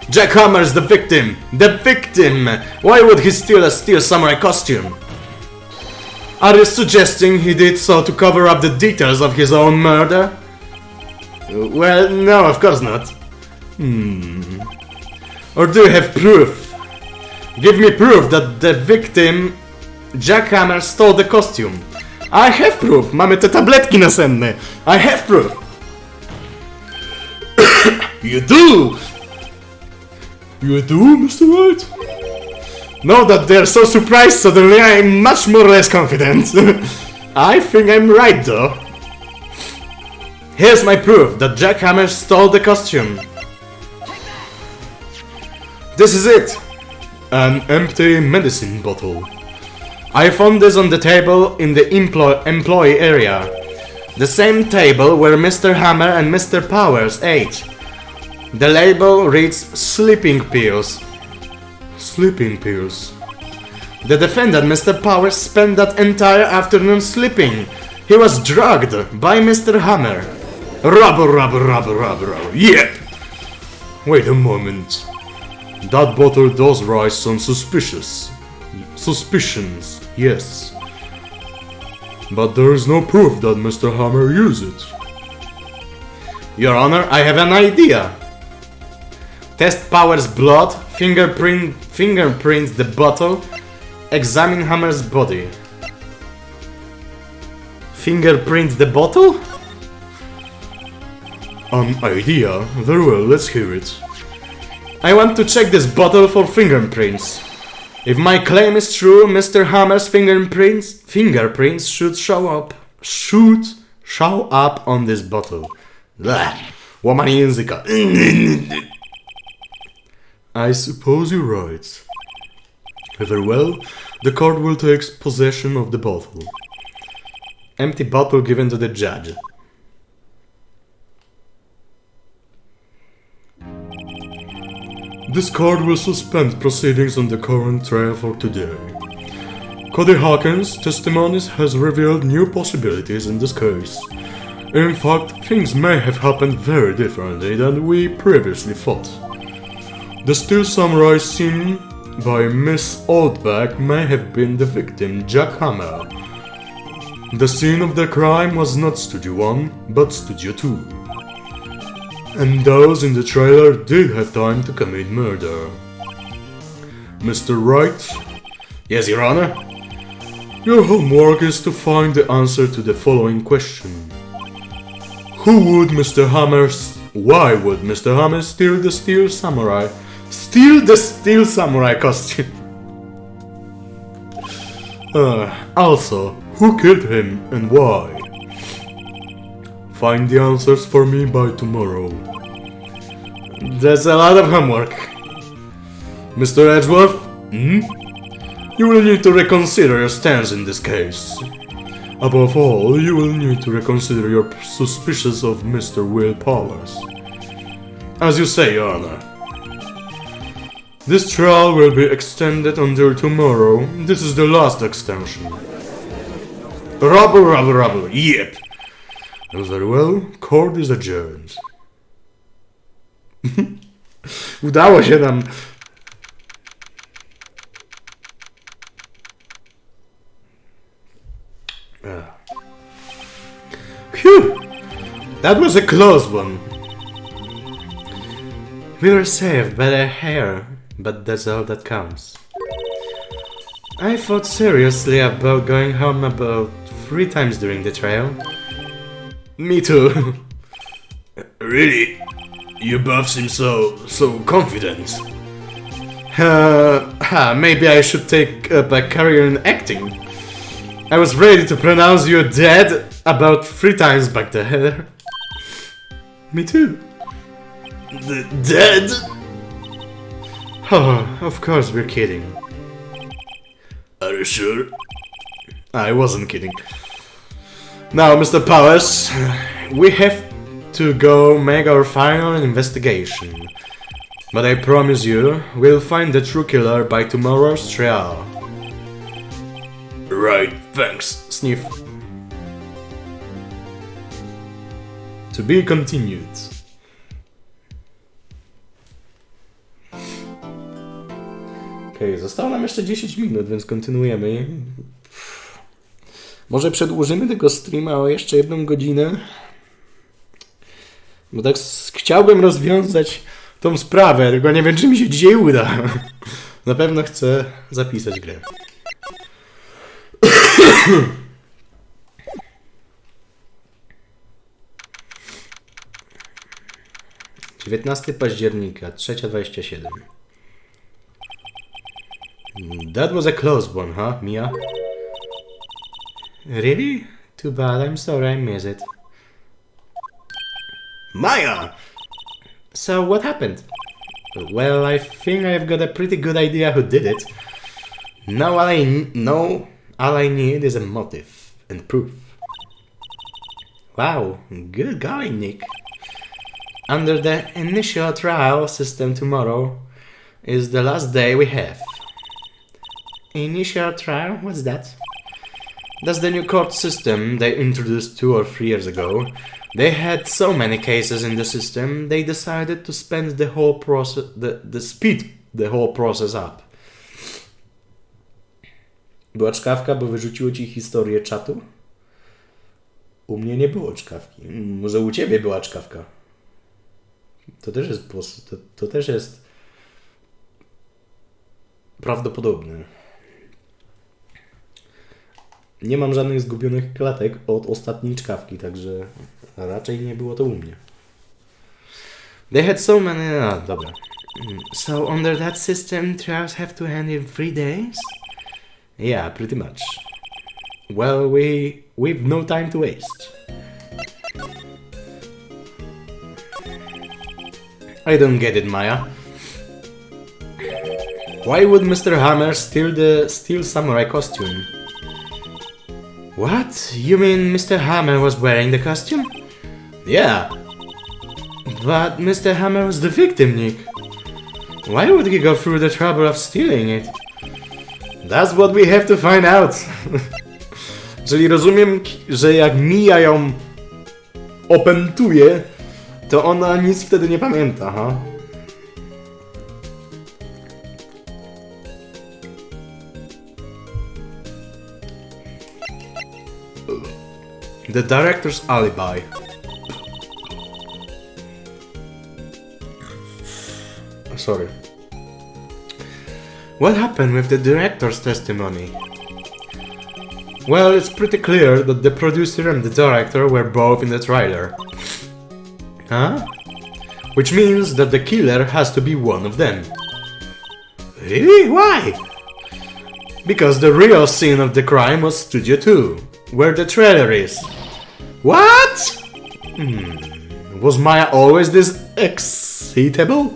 Jack Hammer is the victim! The victim! Why would he steal a steel samurai costume? Are you suggesting he did so to cover up the details of his own murder? Well, no, of course not. Or do you have proof? Give me proof that the victim, Jack Hammer, stole the costume. I have proof! Mamy te tabletki nasenne! I have proof! You do! You do, Mr. Wright? Now that they're so surprised suddenly, I'm much more less confident. I think I'm right though. Here's my proof that Jack Hammer stole the costume. This is it! An empty medicine bottle. I found this on the table in the employee area. The same table where Mr. Hammer and Mr. Powers ate. The label reads sleeping pills. Sleeping pills. The defendant, Mr. Powers, spent that entire afternoon sleeping. He was drugged by Mr. Hammer. Rubber. Yep! Wait a moment. That bottle does raise some suspicions, yes. But there is no proof that Mr. Hammer used it. Your Honor, I have an idea. Test Powers' blood, fingerprint the bottle, examine Hammer's body. Fingerprint the bottle? An idea? Very well, let's hear it. I want to check this bottle for fingerprints. If my claim is true, Mr. Hammer's fingerprints should show up on this bottle. Blah. Łamanie języka. I suppose you're right. Very well, the court will take possession of the bottle. Empty bottle given to the judge. This court will suspend proceedings on the current trial for today. Cody Hawkins' testimony has revealed new possibilities in this case. In fact, things may have happened very differently than we previously thought. The Steel Samurai seen by Miss Oldback may have been the victim, Jack Hammer. The scene of the crime was not Studio 1, but Studio 2. And those in the trailer did have time to commit murder. Mr. Wright? Yes, Your Honor? Your homework is to find the answer to the following question. Why would Mr. Hammer steal the Steel Samurai? Steal the Steel Samurai costume? Also, who killed him and why? Find the answers for me by tomorrow. That's a lot of homework. Mr. Edgeworth? You will need to reconsider your stance in this case. Above all, you will need to reconsider your suspicions of Mr. Will Powers. As you say, Your Honor. This trial will be extended until tomorrow. This is the last extension. Rubble, yep. Very well, court is adjourned. Udało się nam. Phew! That was a close one. We were saved by their hair, but that's all that counts. I thought seriously about going home about 3 times during the trial. Me too. Really? You both seem so confident. Maybe I should take up a career in acting. I was ready to pronounce you dead about 3 times back there. Me too. Dead? Oh, of course we're kidding. Are you sure? I wasn't kidding. Now, Mr. Powers, we have to go make our final investigation. But I promise you, we'll find the true killer by tomorrow's trial. Right, thanks, Sniff. To be continued. Okej, zostało nam jeszcze 10 minut, więc kontynuujemy. Może przedłużymy tego streama o jeszcze 1 godzinę? Bo tak chciałbym rozwiązać tą sprawę, tylko nie wiem, czy mi się dzisiaj uda. Na pewno chcę zapisać grę. 19 października, 3:27. That was a close one, huh, Mia? Really? Too bad, I'm sorry I missed it. Maya! So what happened? Well, I think I've got a pretty good idea who did it. Now all I need is a motive and proof. Wow, good going, Nick. Under the initial trial system tomorrow is the last day we have. Initial trial? What's that? That's the new court system they introduced 2 or 3 years ago. They had so many cases in the system, they decided to spend the whole process, speed the whole process up. Była czkawka, bo wyrzuciło ci historię czatu? U mnie nie było czkawki. Może u ciebie była czkawka? To też jest prawdopodobne. Nie mam żadnych zgubionych klatek od ostatniej czkawki, także raczej nie było to u mnie. They had so many... dobra. So under that system, trials have to end in 3 days? Yeah, pretty much. Well, we've no time to waste. I don't get it, Maya. Why would Mr. Hammer steal the steel samurai costume? What? You mean Mr. Hammer was wearing the costume? Yeah. But Mr. Hammer was the victim, Nick. Why would he go through the trouble of stealing it? That's what we have to find out. Czyli rozumiem, że jak Mia ją opętuje, to ona nic wtedy nie pamięta, ha? The director's alibi. Sorry. What happened with the director's testimony? Well, it's pretty clear that the producer and the director were both in the trailer. Huh? Which means that the killer has to be one of them. Really? Why? Because the real scene of the crime was Studio 2, where the trailer is. What? Was Maya always this excitable?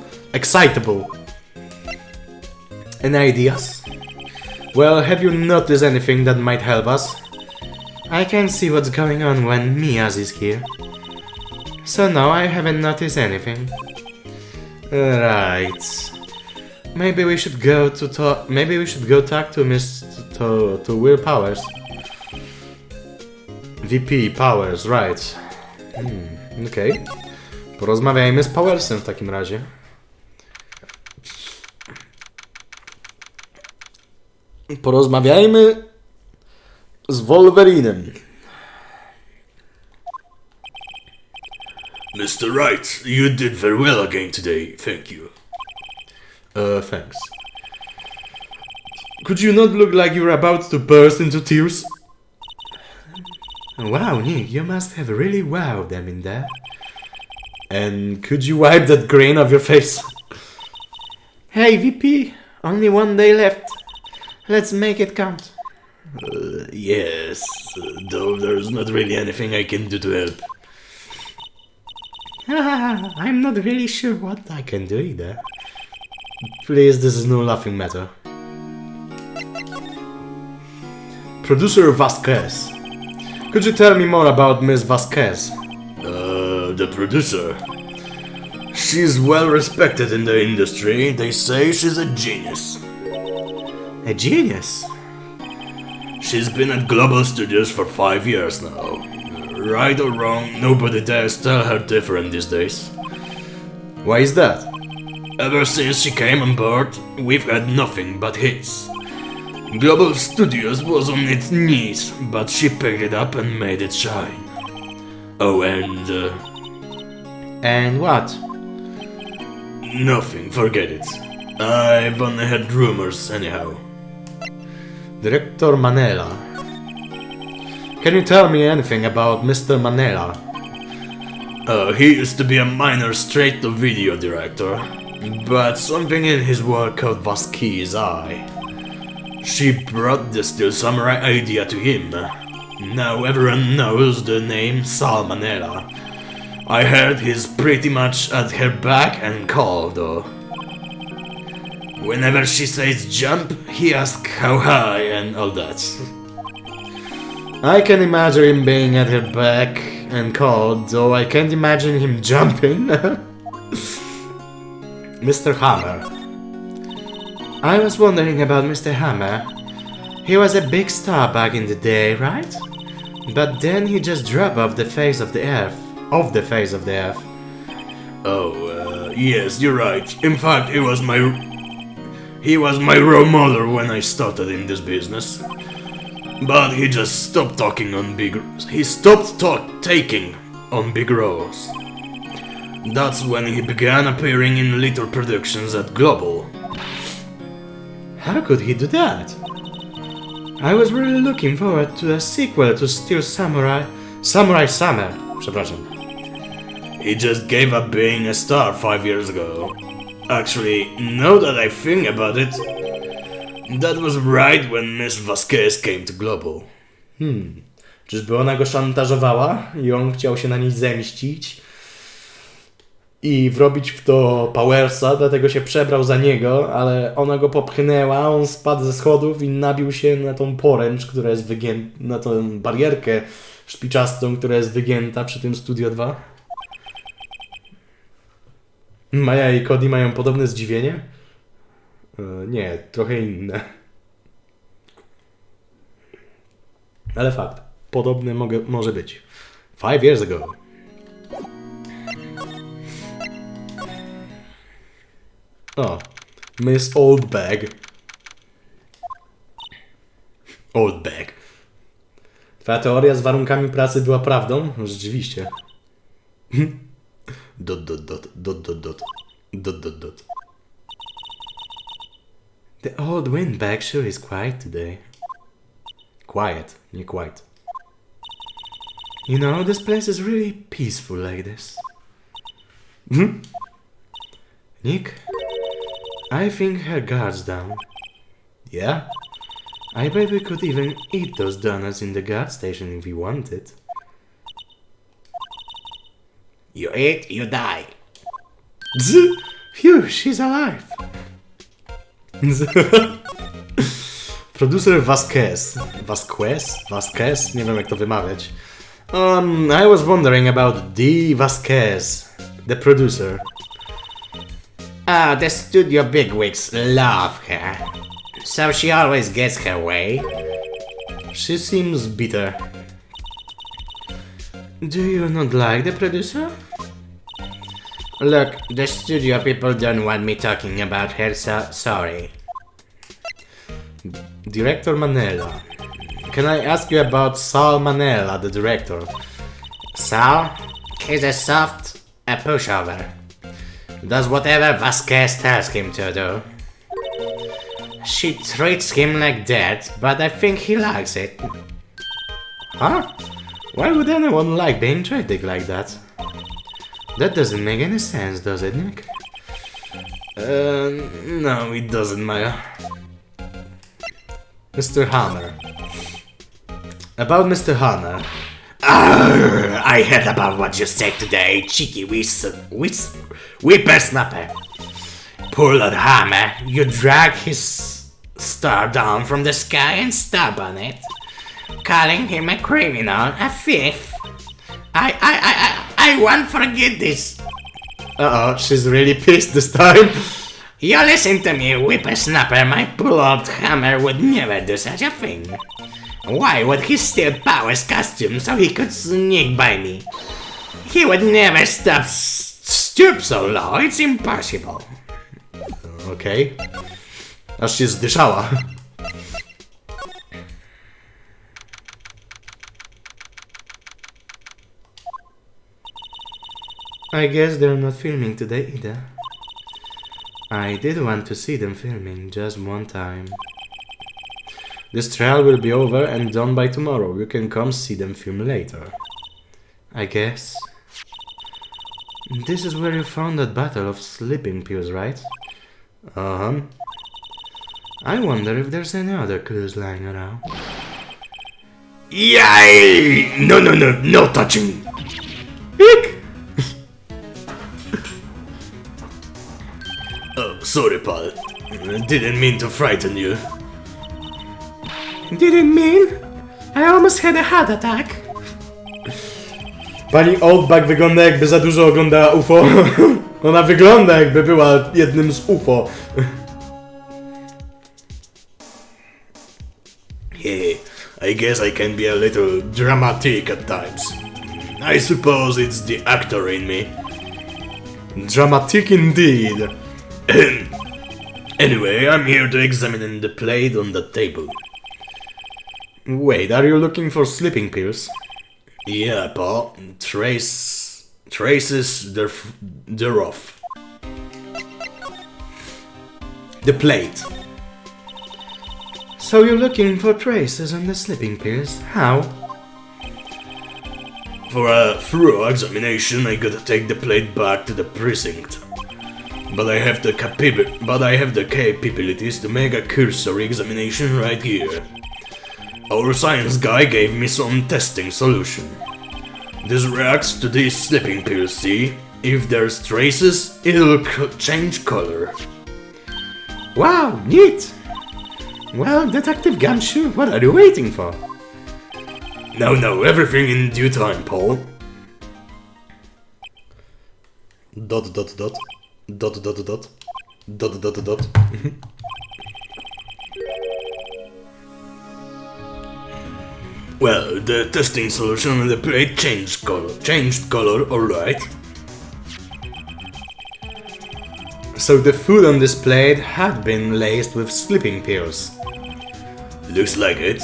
Any ideas? Well, have you noticed anything that might help us? I can see what's going on when Mia's is here. So no, I haven't noticed anything. Right. Maybe we should go talk to to Will Powers. VP Powers, right. Okej. Porozmawiajmy z Powersem w takim razie. Porozmawiajmy z Wolverinem. Mr. Wright, you did very well again today, thank you. Thanks. Could you not look like you're about to burst into tears? Wow, Nick, you must have really wowed them in there. And could you wipe that grin off your face? Hey, VP, only 1 day left. Let's make it count. Yes, though there's not really anything I can do to help. I'm not really sure what I can do either. Please, this is no laughing matter. Producer Vasquez. Could you tell me more about Miss Vasquez? The producer. She's well respected in the industry. They say she's a genius. A genius? She's been at Global Studios for 5 years now. Right or wrong, nobody dares tell her different these days. Why is that? Ever since she came on board, we've had nothing but hits. Global Studios was on its knees, but she picked it up and made it shine. Oh, and And what? nothing, forget it. I've only heard rumors anyhow. Director Manella. Can you tell me anything about Mr. Manella? He used to be a minor straight-to-video director, but something in his work caught Vasquez's eye. She brought the Steel Samurai idea to him. Now everyone knows the name Sal Manella. I heard he's pretty much at her back and call, though. Whenever she says jump, he asks how high and all that. I can imagine him being at her back and cold, though I can't imagine him jumping. Mr. Hammer. I was wondering about Mr. Hammer. He was a big star back in the day, right? But then he just dropped off the face of the earth. Oh, yes, you're right. In fact, he was my role model when I started in this business. But he just stopped taking on big roles. That's when he began appearing in little productions at Global. How could he do that? I was really looking forward to a sequel to Steel Samurai Summer. Przepraszam. He just gave up being a star 5 years ago. Actually, now that I think about it, that was right when Miss Vasquez came to Global. Czyżby ona go szantażowała i on chciał się na niej zemścić i wrobić w to Powersa, dlatego się przebrał za niego, ale ona go popchnęła, on spadł ze schodów i nabił się na tą poręcz, która jest wygięta, na tą barierkę szpiczastą, która jest wygięta przy tym Studio 2. Maja i Cody mają podobne zdziwienie? Nie, trochę inne. Ale fakt, podobne może być. 5 years ago. O, Miss Oldbag. Oldbag. Twoja teoria z warunkami pracy była prawdą? Rzeczywiście. The old windbag sure is quiet today. Quiet, nie quite. You know, this place is really peaceful like this. Nick? I think her guard's down. Yeah? I bet we could even eat those donuts in the guard station if we wanted. You eat, you die. Phew, she's alive. Producer Vasquez. Nie wiem jak to wymawiać. I was wondering about D. Vasquez, the producer. The studio bigwigs love her. So she always gets her way. She seems bitter. Do you not like the producer? Look, the studio people don't want me talking about her, so sorry. Director Manella. Can I ask you about Sal Manella, the director? Sal? He's a pushover. Does whatever Vasquez tells him to do. She treats him like that, but I think he likes it. Huh? Why would anyone like being treated like that? That doesn't make any sense, does it, Nick? No, it doesn't, Maya. Mr. Hammer. About Mr. Hammer. I heard about what you said today, cheeky whippersnapper. Poor Lord Hammer, you drag his star down from the sky and stab on it, calling him a criminal, a thief. I won't forget this. Uh-oh, she's really pissed this time. You listen to me, whippersnapper, my poor Lord Hammer would never do such a thing. Why would he steal Power's costume so he could sneak by me? He would never stoop so low, it's impossible. Okej. Aż się zdyszała. I guess they're not filming today either. I did want to see them filming just one time. This trial will be over and done by tomorrow. You can come see them film later. I guess. This is where you found that bottle of sleeping pills, right? Uh-huh. I wonder if there's any other clues lying around. Yay! No touching! Eek! Oh, sorry, pal. Didn't mean to frighten you. Didn't mean? I almost had a heart attack. Pani Outback wygląda jakby za dużo oglądała UFO. Ona wygląda jakby była jednym z UFO. Hey, I guess I can be a little dramatic at times. I suppose it's the actor in me. Dramatic indeed. Anyway, I'm here to examine the plate on the table. Wait, are you looking for sleeping pills? Yeah, pal. Traces thereof. The plate. So you're looking for traces on the sleeping pills? How? For a thorough examination, I gotta take the plate back to the precinct. But I have the capabilities to make a cursory examination right here. Our science guy gave me some testing solution. This reacts to these sleeping pills, see? If there's traces, it'll change color. Wow, neat! Well, Detective Gumshoe, what are you waiting for? No, everything in due time, Paul. Dot dot dot. Dot dot dot. Dot dot dot. Well, the testing solution on the plate changed color, alright. So the food on this plate had been laced with sleeping pills. Looks like it.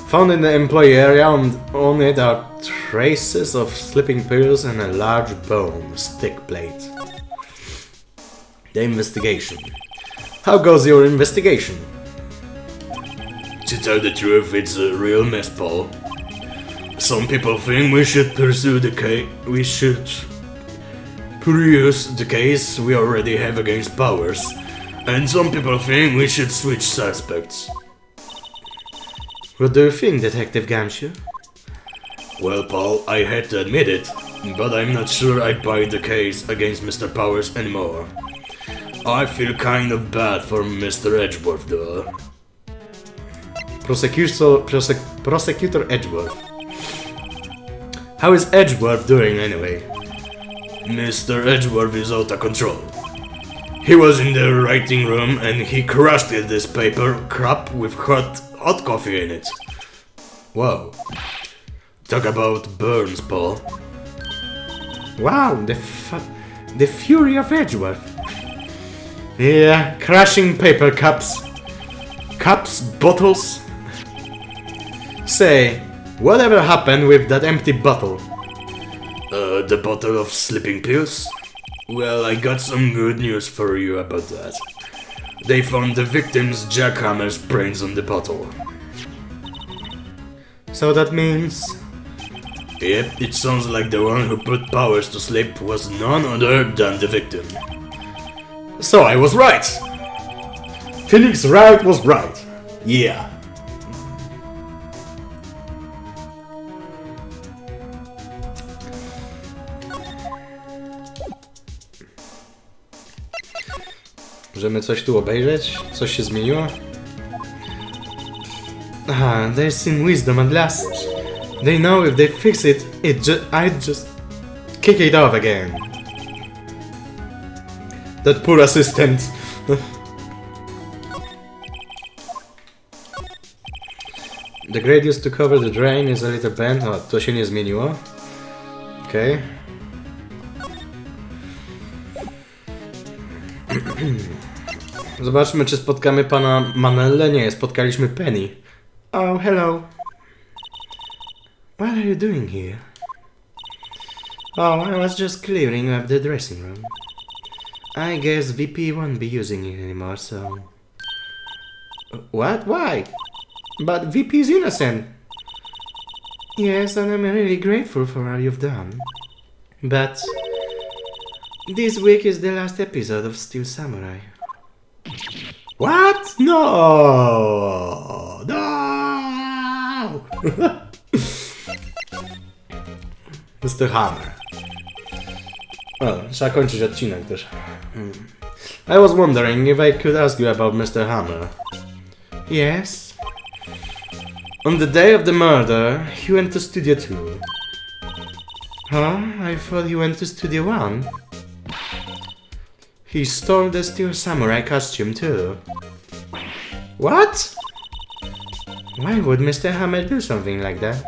Found in the employee area, on it are traces of sleeping pills and a large bone stick plate. The investigation. How goes your investigation? To tell the truth, it's a real mess, Paul. Some people think we should pursue the case. We should peruse the case we already have against Powers, and some people think we should switch suspects. What do you think, Detective Gumshoe? Well, Paul, I had to admit it, but I'm not sure I buy the case against Mr. Powers anymore. I feel kind of bad for Mr. Edgeworth, though. Prosecutor Edgeworth. How is Edgeworth doing anyway? Mr. Edgeworth is out of control. He was in the writing room and he crushed this paper cup with hot coffee in it. Whoa. Talk about burns, Paul. Wow, the fury of Edgeworth. Yeah, crushing paper cups. Cups, bottles. Say, whatever happened with that empty bottle? The bottle of sleeping pills? Well, I got some good news for you about that. They found the victim's jackhammer's brains on the bottle. So that means... Yep, it sounds like the one who put Powers to sleep was none other than the victim. So I was right! Felix Wright was right. Yeah. Możemy coś tu obejrzeć? Coś się zmieniło? Ah, they've seen wisdom at last. They know if they fix it, I'd just kick it off again. That poor assistant. The grade used to cover the drain is a little bent. O, to się nie zmieniło. Okej. Zobaczmy, czy spotkamy pana Manelle. Nie, spotkaliśmy Penny. Oh, hello. What are you doing here? Oh, I was just clearing up the dressing room. I guess VP won't be using it anymore, so... What? Why? But VP's innocent. Yes, and I'm really grateful for all you've done. But... this week is the last episode of Steel Samurai. What? No! No! Mr. Hammer. O, trzeba kończyć odcinek też. I was wondering if I could ask you about Mr. Hammer. Yes? On the day of the murder, he went to Studio 2. Huh? I thought he went to Studio 1. He stole the Steel Samurai costume too. What? Why would Mr. Hammer do something like that?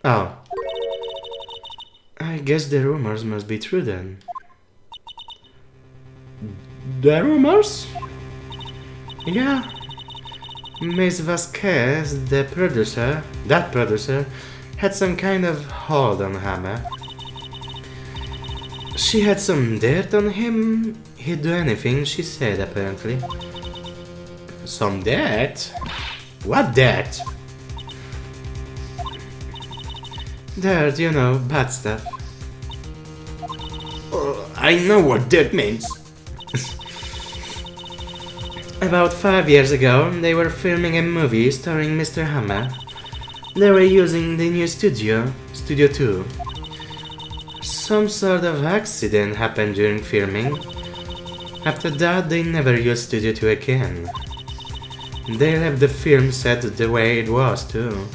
Oh. I guess the rumors must be true then. The rumors? Yeah. Miss Vasquez, that producer, had some kind of hold on Hammer. She had some dirt on him. He'd do anything she said, apparently. Some dirt? What dirt? Dirt, you know, bad stuff. I know what dirt means. About 5 years ago, they were filming a movie starring Mr. Hammer. They were using the new Studio 2. Some sort of accident happened during filming. After that, they never used Studio 2 again. They left the film set the way it was, too.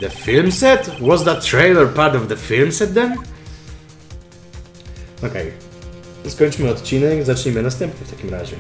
The film set? Was that trailer part of the film set then? Okej. Skończmy odcinek, zacznijmy następny w takim razie.